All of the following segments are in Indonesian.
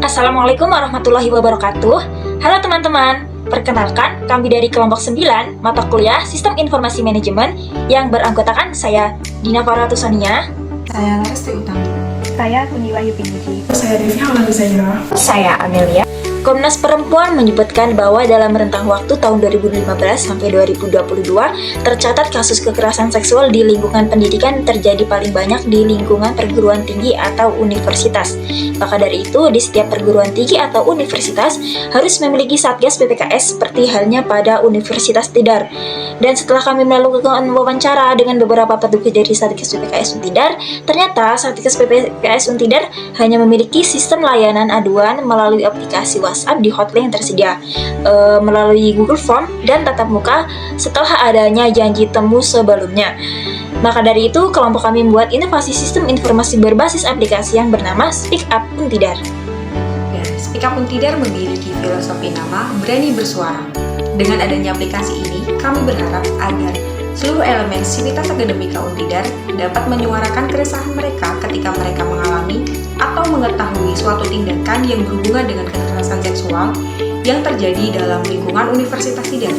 Assalamualaikum warahmatullahi wabarakatuh. Halo teman-teman, perkenalkan kami dari kelompok 9 mata kuliah Sistem Informasi Manajemen yang beranggotakan saya Dina Faratu Sonia, Saya Lesti Utami. Saya Pundi Wahyu Piniji. Saya Devi Haulani Zaira. saya Amelia. Komnas Perempuan menyebutkan bahwa dalam rentang waktu tahun 2015 sampai 2022 tercatat kasus kekerasan seksual di lingkungan pendidikan terjadi paling banyak di lingkungan perguruan tinggi atau universitas. Maka dari itu, di setiap perguruan tinggi atau universitas harus memiliki Satgas PPKS seperti halnya pada Universitas Tidar. Dan setelah kami melakukan wawancara dengan beberapa petugas dari Satgas PPKS Untidar, ternyata Satgas PPKS Untidar hanya memiliki sistem layanan aduan melalui aplikasi WhatsApp di hotline yang tersedia, melalui Google Form dan tatap muka setelah adanya janji temu sebelumnya. Maka dari itu, kelompok kami membuat inovasi sistem informasi berbasis aplikasi yang bernama Speak Up Untidar. Dan Speak Up Untidar memiliki filosofi nama berani bersuara. Dengan adanya aplikasi ini, kami berharap agar seluruh elemen sivitas akademika Untidar dapat menyuarakan keresahan mereka ketika mereka mengalami atau mengetahui suatu tindakan yang berhubungan dengan kekerasan seksual yang terjadi dalam lingkungan Universitas Tidar.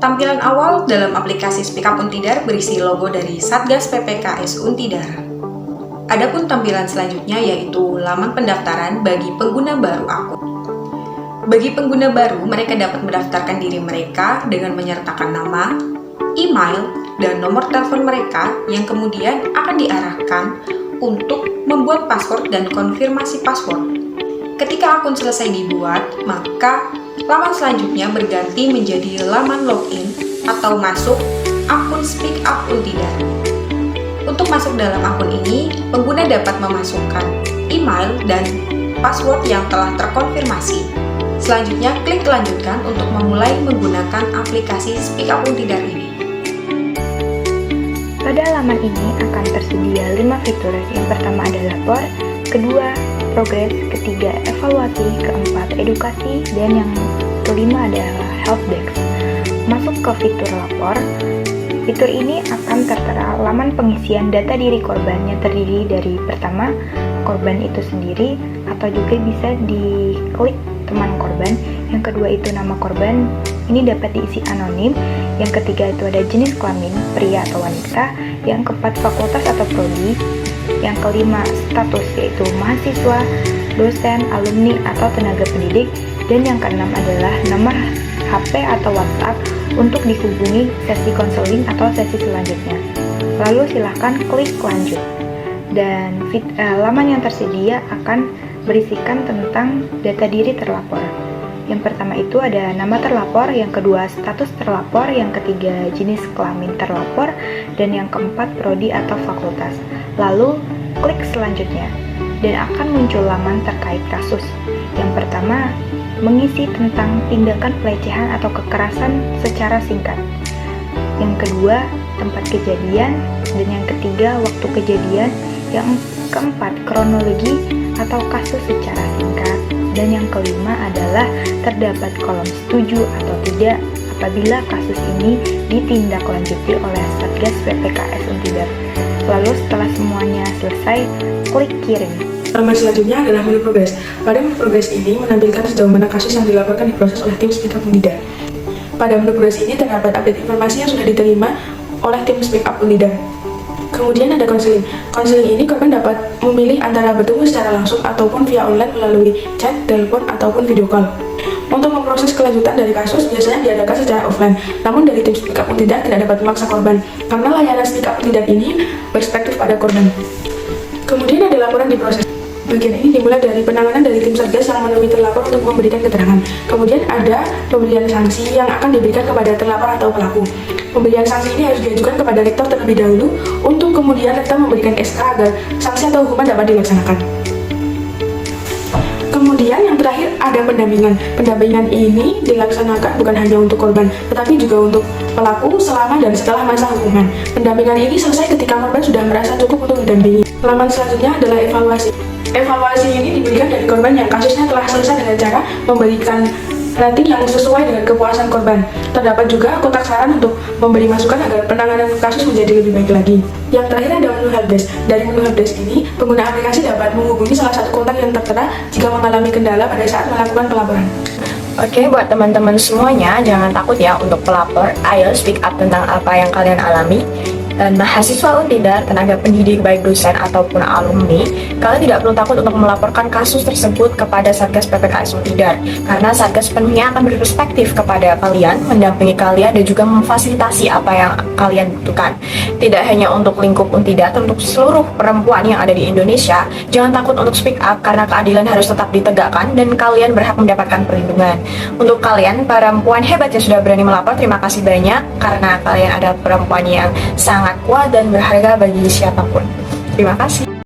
Tampilan awal dalam aplikasi Speak Up Untidar berisi logo dari Satgas PPKS Untidar. Adapun tampilan selanjutnya yaitu laman pendaftaran bagi pengguna baru akun. Bagi pengguna baru, mereka dapat mendaftarkan diri mereka dengan menyertakan nama, email, dan nomor telepon mereka yang kemudian akan diarahkan untuk membuat password dan konfirmasi password. Ketika akun selesai dibuat, maka laman selanjutnya berganti menjadi laman login atau masuk akun Speak Up Untidar. Untuk masuk dalam akun ini, pengguna dapat memasukkan email dan password yang telah terkonfirmasi. Selanjutnya, klik lanjutkan untuk memulai menggunakan aplikasi Speak Up Untidar ini. Pada laman ini akan tersedia 5 fitur. Yang pertama adalah lapor, kedua progres, ketiga evaluasi, keempat edukasi, dan yang kelima adalah helpdesk. Masuk ke fitur lapor. Fitur ini akan tertera laman pengisian data diri korban yang terdiri dari pertama korban itu sendiri atau juga bisa diklik teman korban. Yang kedua itu nama korban, ini dapat diisi anonim. Yang ketiga itu ada jenis kelamin, pria atau wanita. Yang keempat fakultas atau prodi. Yang kelima status yaitu mahasiswa, dosen, alumni atau tenaga pendidik. Dan yang keenam adalah nomor HP atau WhatsApp untuk dihubungi sesi konseling atau sesi selanjutnya. Lalu silahkan klik lanjut. Dan laman yang tersedia akan berisikan tentang data diri terlapor. Yang pertama itu ada nama terlapor, yang kedua status terlapor, yang ketiga jenis kelamin terlapor, dan yang keempat prodi atau fakultas. Lalu klik selanjutnya dan akan muncul laman terkait kasus. Yang pertama mengisi tentang tindakan pelecehan atau kekerasan secara singkat. Yang kedua tempat kejadian, dan yang ketiga waktu kejadian. Yang keempat kronologi atau kasus secara singkat, dan yang kelima adalah terdapat kolom setuju atau tidak apabila kasus ini ditindaklanjuti oleh Satgas PPKS Untidar. Lalu setelah semuanya selesai, klik kirim. Laman selanjutnya adalah menu progres. Pada menu progres ini menampilkan sejauh mana kasus yang dilaporkan diproses oleh tim Speak Up Untidar. Pada menu progres ini terdapat update informasi yang sudah diterima oleh tim Speak Up Untidar. Kemudian ada konseling. Konseling ini korban dapat memilih antara bertemu secara langsung ataupun via online melalui chat, telepon, ataupun video call. Untuk memproses kelanjutan dari kasus biasanya diadakan secara offline. Namun dari tim Speak Up Untidar tidak dapat memaksa korban karena layanan Speak Up Untidar ini berspektif pada korban. Kemudian ada laporan diproses. Bagian ini dimulai dari penanganan dari tim Satgas yang menemui terlapor untuk memberikan keterangan. Kemudian ada pemberian sanksi yang akan diberikan kepada terlapor atau pelaku. Pemberian sanksi ini harus diajukan kepada rektor terlebih dahulu untuk kemudian rektor memberikan SK agar sanksi atau hukuman dapat dilaksanakan. Kemudian yang terakhir ada pendampingan. Pendampingan ini dilaksanakan bukan hanya untuk korban, tetapi juga untuk pelaku selama dan setelah masa hukuman. Pendampingan ini selesai ketika korban sudah merasa cukup untuk didampingi. Laman selanjutnya adalah evaluasi. Evaluasi ini diberikan dari korban yang kasusnya telah selesai dengan cara memberikan rating yang sesuai dengan kepuasan korban. Terdapat juga kotak saran untuk memberi masukan agar penanganan kasus menjadi lebih baik lagi. Yang terakhir ada menu helpdesk. Dari menu helpdesk ini, pengguna aplikasi dapat menghubungi salah satu kontak yang tertera jika mengalami kendala pada saat melakukan pelaporan. Oke, buat teman-teman semuanya, jangan takut ya untuk pelapor. Ayo speak up tentang apa yang kalian alami. Dan mahasiswa Untidar, tenaga pendidik baik dosen ataupun alumni, kalian tidak perlu takut untuk melaporkan kasus tersebut kepada Satgas PPKS Untidar, karena Satgas sepenuhnya akan berperspektif kepada kalian, mendampingi kalian dan juga memfasilitasi apa yang kalian butuhkan. Tidak hanya untuk lingkup Untidar, untuk seluruh perempuan yang ada di Indonesia, jangan takut untuk speak up karena keadilan harus tetap ditegakkan dan kalian berhak mendapatkan perlindungan. Untuk kalian perempuan hebat yang sudah berani melapor, terima kasih banyak karena kalian adalah perempuan yang sangat kuat dan berharga bagi siapapun. Terima kasih.